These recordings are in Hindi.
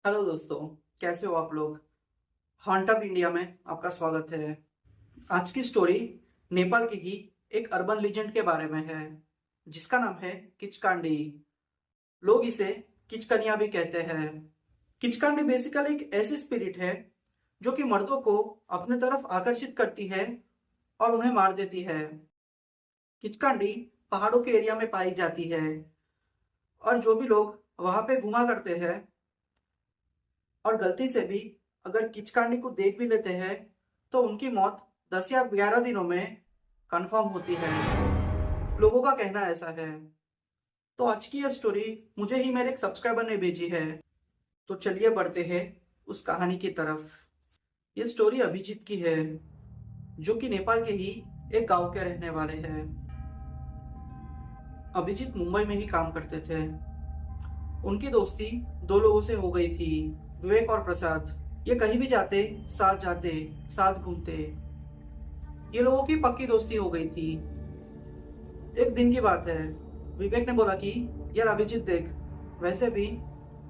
हेलो दोस्तों, कैसे हो आप लोग। हॉन्ट अप इंडिया में आपका स्वागत है। आज की स्टोरी नेपाल की ही एक अर्बन लीजेंड के बारे में है, जिसका नाम है किचकांडी। लोग इसे किचकनिया भी कहते हैं। किचकांडी बेसिकली एक ऐसी स्पिरिट है जो कि मर्दों को अपने तरफ आकर्षित करती है और उन्हें मार देती है। किचकांडी पहाड़ों के एरिया में पाई जाती है, और जो भी लोग वहां पे घुमा करते हैं और गलती से भी अगर किचकांडी को देख भी लेते हैं तो उनकी मौत 10 या 11 दिनों में कंफर्म होती है। लोगों का कहना ऐसा है। तो आज की यह स्टोरी मुझे ही मेरे एक सब्सक्राइबर ने भेजी है। तो चलिए बढ़ते हैं उस कहानी की तरफ। यह स्टोरी अभिजीत की है, जो कि नेपाल के ही एक गांव के रहने वाले हैं। अभिजीत मुंबई में ही काम करते थे। उनकी दोस्ती दो लोगों से हो गई थी, विवेक और प्रसाद। ये कहीं भी जाते साथ जाते, साथ घूमते। ये लोगों की पक्की दोस्ती हो गई थी। एक दिन की बात है, विवेक ने बोला कि यार अभिजीत देख, वैसे भी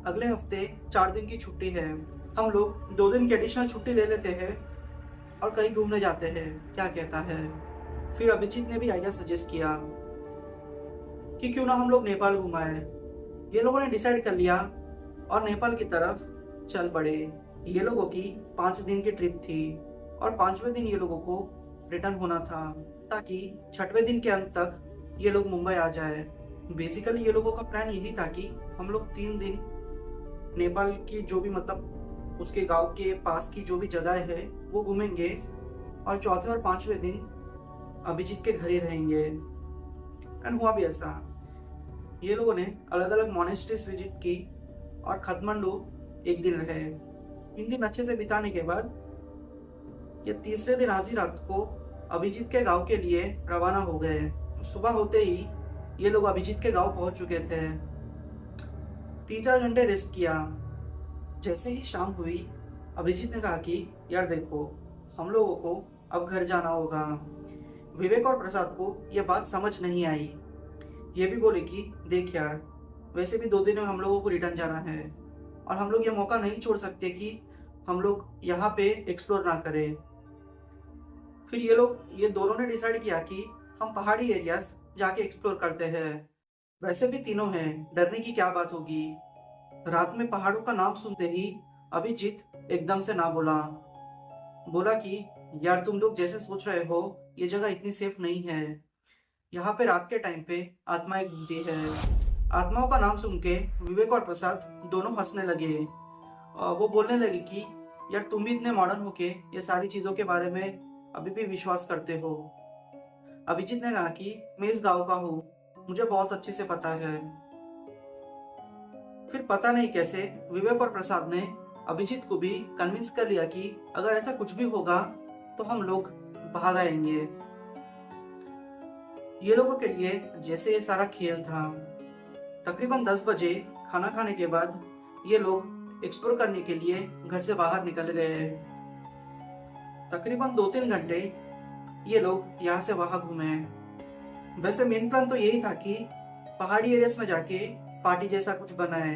अगले हफ्ते 4 दिन की छुट्टी है। हम लोग 2 दिन की एडिशनल छुट्टी ले लेते हैं और कहीं घूमने जाते हैं, क्या कहता है। फिर अभिजीत ने भी आइडिया सजेस्ट किया कि क्यों ना हम लोग नेपाल घुमाए। ये लोगों ने डिसाइड कर लिया और नेपाल की तरफ चल पड़े। ये लोगों की 5 दिन की ट्रिप थी और 5वें दिन ये लोगों को रिटर्न होना था, ताकि 6वें दिन के अंत तक ये लोग मुंबई आ जाए। बेसिकली ये लोगों का प्लान यही था कि हम लोग 3 दिन नेपाल की जो भी मतलब उसके गांव के पास की जो भी जगह है वो घूमेंगे, और चौथे और 5वें दिन अभिजीत के घर ही रहेंगे। एंड हुआ भी ऐसा। ये लोगों ने अलग अलग मोनेस्ट्रीज विजिट की और काठमांडू एक दिन रहे। इन दिन अच्छे से बिताने के बाद ये तीसरे दिन आधी रात को अभिजीत के गांव के लिए रवाना हो गए। सुबह होते ही ये लोग अभिजीत के गांव पहुंच चुके थे। 3-4 घंटे रेस्ट किया। जैसे ही शाम हुई, अभिजीत ने कहा कि यार देखो, हम लोगों को अब घर जाना होगा। विवेक और प्रसाद को यह बात समझ नहीं आई। ये भी बोले कि देख यार, वैसे भी 2 दिन में हम लोगों को रिटर्न जाना है और हम लोग ये मौका नहीं छोड़ सकते कि हम लोग यहाँ पे एक्सप्लोर ना करें। फिर ये दोनों ने डिसाइड किया कि हम पहाड़ी एरियाज जाके एक्सप्लोर करते हैं। वैसे भी तीनों हैं, डरने की क्या बात होगी। रात में पहाड़ों का नाम सुनते ही अभिजीत एकदम से ना बोला। बोला कि यार तुम लोग जैसे सोच रहे हो ये जगह इतनी सेफ नहीं है। यहाँ पे रात के टाइम पे आत्माएं घूमती है। आत्माओं का नाम सुन के विवेक और प्रसाद दोनों हंसने लगे। वो बोलने लगे कि यार तुम भी इतने मॉडर्न होके ये सारी चीजों के बारे में अभी भी विश्वास करते हो। अभिजीत ने कहा कि मैं इस गांव का हूँ, मुझे बहुत अच्छे से पता है। फिर पता नहीं कैसे विवेक और प्रसाद ने अभिजीत को भी कन्विंस कर लिया कि अगर ऐसा कुछ भी होगा तो हम लोग भाग आएंगे। ये लोगों के लिए जैसे ये सारा खेल था। तकरीबन 10 बजे खाना खाने के बाद ये लोग एक्सप्लोर करने के लिए घर से बाहर निकल गए। तकरीबन 2-3 घंटे ये लोग यहाँ से वहां घूमे। वैसे मेन प्लान तो यही था कि पहाड़ी एरियाज में जाके पार्टी जैसा कुछ बनाए।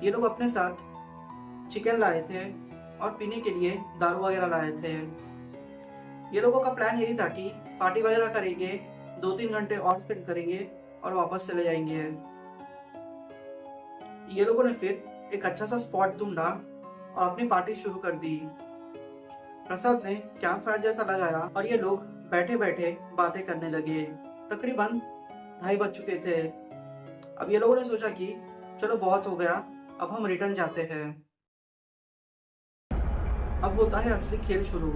ये लोग अपने साथ चिकन लाए थे और पीने के लिए दारू वगैरह लाए थे। ये लोगों का प्लान यही था कि पार्टी वगैरह करेंगे, 2-3 घंटे और स्पेंड करेंगे और वापस चले जाएंगे। ये लोगों ने फिर एक अच्छा सा स्पॉट ढूंढा और अपनी पार्टी शुरू कर दी। प्रसाद ने कैंप फायर जैसा लगाया और ये लोग बैठे बैठे बातें करने लगे। तकरीबन 2:30 बज चुके थे। अब ये लोगों ने सोचा कि चलो बहुत हो गया, अब हम रिटर्न जाते हैं। अब होता है असली खेल शुरू।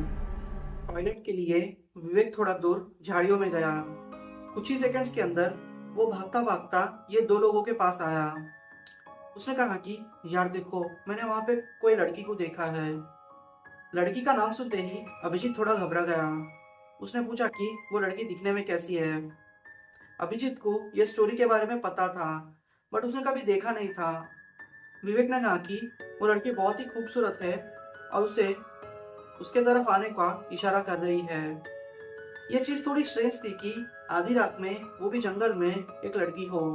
टॉयलेट के लिए विवेक थोड़ा दूर झाड़ियों में गया। कुछ ही सेकंड्स के अंदर वो भागता भागता ये दो लोगों के पास आया। उसने कहा कि यार देखो, मैंने वहां पे कोई लड़की को देखा है। लड़की का नाम सुनते ही अभिजीत थोड़ा घबरा गया। उसने पूछा कि वो लड़की दिखने में कैसी है। अभिजीत को ये स्टोरी के बारे में पता था, बट उसने कभी देखा नहीं था। विवेक ने कहा कि वो लड़की बहुत ही खूबसूरत है और उसे उसके तरफ आने का इशारा कर रही है। ये चीज थोड़ी स्ट्रेंज थी कि आधी रात में वो भी जंगल में एक लड़की हो।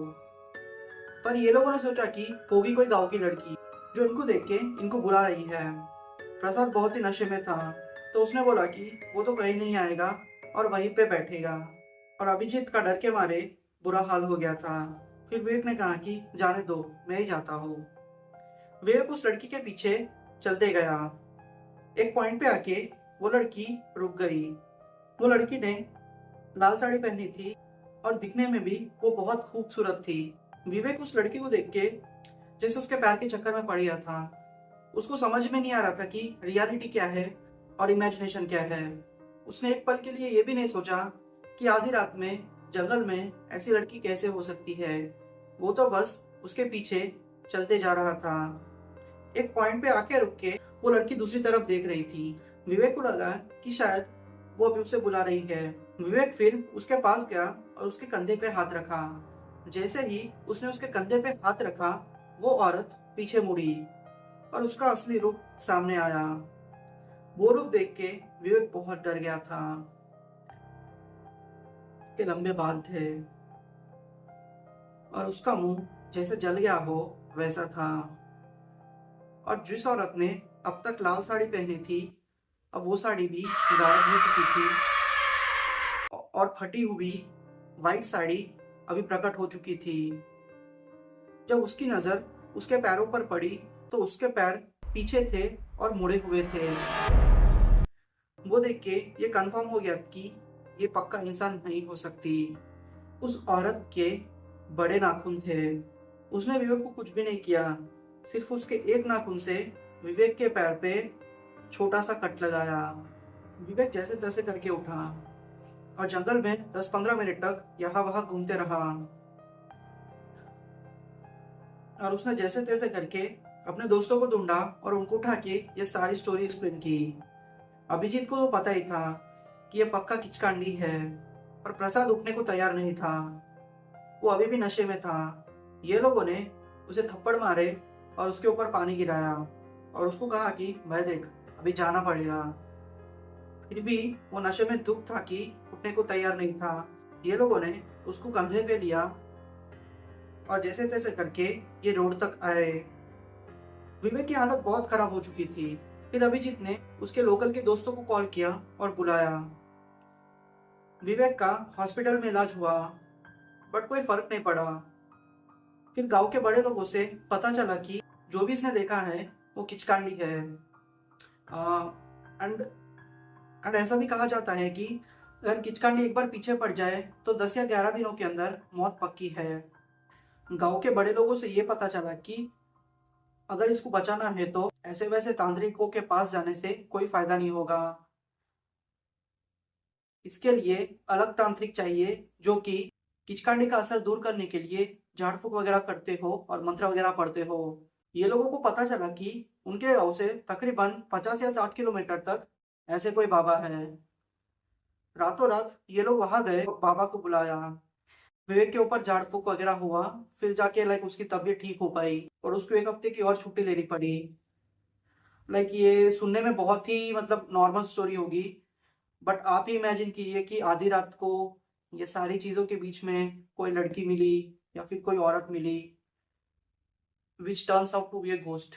पर ये लोगों ने सोचा कि होगी कोई गांव की लड़की। जो इनको देख के इनको बुला रही है। प्रसाद बहुत ही नशे में था, तो उसने बोला कि वो तो कहीं नहीं आएगा और वहीं पे बैठेगा। और अभिजीत का डर के मारे बुरा हाल हो गया था। फिर विवेक ने कहा कि जाने दो, मैं ही जाता हूँ। विवेक उस लड़की के पीछे चलते गया। एक पॉइंट पे आके वो लड़की रुक गई। वो लड़की ने लाल साड़ी पहनी थी और दिखने में भी वो बहुत खूबसूरत थी। विवेक उस लड़की को देख के जैसे उसके प्यार के चक्कर में पड़ गया था। उसको समझ में नहीं आ रहा था कि रियलिटी क्या है और इमेजिनेशन क्या है। उसने एक पल के लिए ये भी नहीं सोचा कि आधी रात में जंगल में ऐसी लड़की कैसे हो सकती है। वो तो बस उसके पीछे चलते जा रहा था। एक पॉइंट पे आके रुक के वो लड़की दूसरी तरफ देख रही थी। विवेक को लगा कि शायद वो अभी उसे बुला रही है। विवेक फिर उसके पास गया और उसके कंधे पे हाथ रखा। जैसे ही उसने उसके कंधे पे हाथ रखा, वो औरत पीछे मुड़ी और उसका असली रूप सामने आया। वो रूप देख के विवेक बहुत डर गया था। उसके लंबे बाल थे और उसका मुंह जैसे जल गया हो वैसा था। और जिस औरत ने अब तक लाल साड़ी पहनी थी, अब वो साड़ी भी गायब हो चुकी थी और फटी हुई वाइट साड़ी अभी प्रकट हो चुकी थी। जब उसकी नजर उसके पैरों पर पड़ी तो उसके पैर पीछे थे और मुड़े हुए थे। वो देख के ये कंफर्म हो गया कि ये पक्का इंसान नहीं हो सकती। उस औरत के बड़े नाखून थे। उसने विवेक को कुछ भी नहीं किया, सिर्फ उसके एक नाखून से विवेक के पैर पे छोटा सा कट लगाया। विवेक जैसे तैसे करके उठा और जंगल में 10-15 मिनट तक यहाँ वहां घूमते रहा। और उसने जैसे तैसे करके अपने दोस्तों को ढूंढा और उनको उठा के ये सारी स्टोरी एक्सप्लेन की। अभिजीत को तो पता ही था कि ये पक्का किचकांडी है, पर प्रसाद उठने को तैयार नहीं था। वो अभी भी नशे में था। ये लोगों ने उसे थप्पड़ मारे और उसके ऊपर पानी गिराया और उसको कहा कि भाई देख, अभी जाना पड़ेगा। फिर भी वो नशे में दुख था कि उठने को तैयार नहीं था। ये लोगों ने उसको कंधे पे लिया और जैसे तैसे करके ये रोड तक आए। विवेक की हालत बहुत खराब हो चुकी थी। फिर अभिजीत ने उसके लोकल के दोस्तों को कॉल किया और बुलाया। विवेक का हॉस्पिटल में इलाज हुआ, बट कोई फर्क नहीं पड़ा। फिर गांव के बड़े लोगों से पता चला कि जो भी इसने देखा है वो किचकांडी है। एंड एंड ऐसा भी कहा जाता है कि अगर किचकांडी एक बार पीछे पड़ जाए तो 10 या 11 दिनों के अंदर मौत पक्की है। गांव के बड़े लोगों से ये पता चला कि अगर इसको बचाना है तो ऐसे वैसे तांत्रिकों के पास जाने से कोई फायदा नहीं होगा। इसके लिए अलग तांत्रिक चाहिए जो कि किचकांडी का असर दूर करने के लिए झाड़ फूक वगैरह करते हो और मंत्र वगैरह पढ़ते हो। ये लोगों को पता चला कि उनके गांव से तकरीबन 50 या 60 किलोमीटर तक ऐसे कोई बाबा है। रातों रात ये लोग वहां गए, बाबा को बुलाया। विवेक के ऊपर झाड़ फूक वगैरह हुआ, फिर जाके उसकी तबीयत ठीक हो पाई और उसको 1 हफ्ते की और छुट्टी लेनी पड़ी। ये सुनने में बहुत ही नॉर्मल स्टोरी होगी, बट आप ही इमेजिन कीजिए कि आधी रात को ये सारी चीजों के बीच में कोई लड़की मिली या फिर कोई औरत मिली, which turns out to be a ghost.